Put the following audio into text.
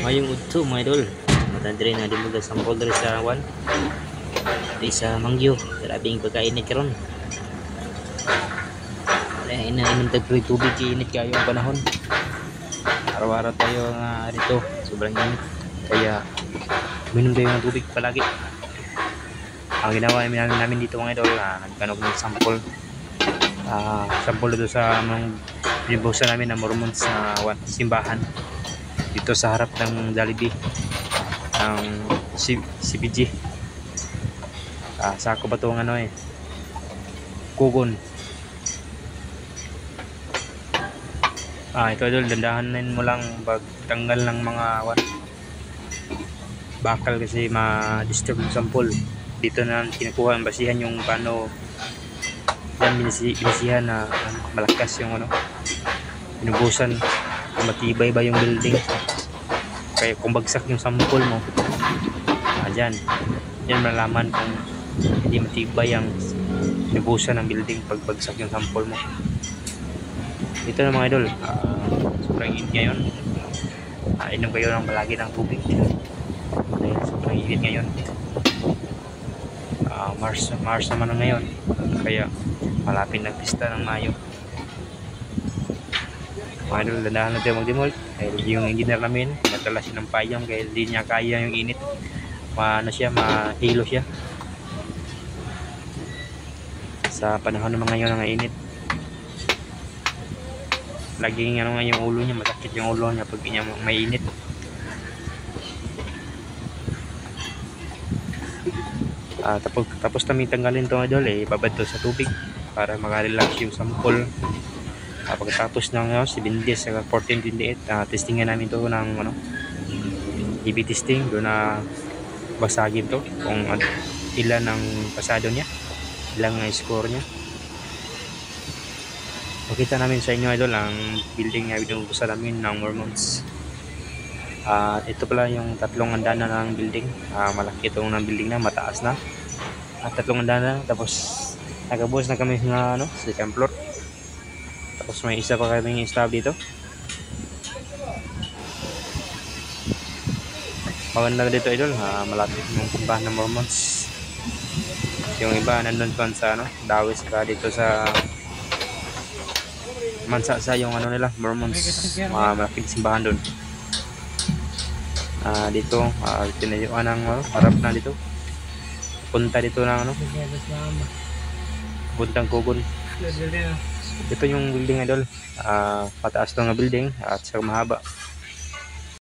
Mayong udto mga idol. Matandre na di mo sampol diri sa one. Di sa Mangyo. Grabing pagkainit karon. Kaya inainom tubig init kayo ang panahon. Araw-araw tayo nga dito. Sobrang init. Kaya uminom tayo ng tubig palagi. Ang ginawa namin dito mga idol, nagkanog ng sample. Sample dito sa pinibusan namin na Mormons na simbahan dito sa harap ng Jollibee ng CBG. Sako ba itong kugon. Ito idol, dandahanin mo lang pagtanggal ng mga bakal kasi ma-disturb yung sample. Dito na kinukuha ang basihan yung paano yan binisihan na malakas yung pinubusan, matibay ba yung building. Kaya kung bagsak yung sample mo, dyan malalaman kung hindi matibay ang pinubusan ng building pag bagsak yung sample mo. Ito na mga idol, sobrang init ngayon. Inom kayo ng palagi ng tubig dahil sobrang init ngayon. Mars naman na ngayon, kaya malapit ng pista ng Mayo. Mga idol, dandahan na tayo mag-demol dahil yung engineer namin natala siya ng payong kaya hindi niya kaya yung init. Mahilo siya sa panahon naman ngayon ng init. Laging yung ulo niya, masakit yung ulo niya pag may init. Tapos namin tanggalin itong idol, ibabad to sa tubig para makarelax yung sample. Pagkatapos ng 7 days, 14-28, testingan namin to ng EB testing. Doon na basagin to kung ilan ang pasado niya, ilang score niya. Makita namin sa inyo idol ang building na binubusan namin ng Mormons. Ito pala yung tatlong andanan ng building. Malaki itong ng building na, mataas na. Tatlong andanan, tapos nakabuhos na kami ng second floor. Tapos may isa pa kaming staff dito. Maganda dito idol, malapit yung simbahan ng Mormons. Yung iba nandun pa sa Dawis ka dito sa Mansasa yung nila Mormons, malaking simbahan doon. Dito tinayuan ng harap na dito. Punta dito ng puntang kugon. Ito yung building idol, pataas to nga building at sa mahaba.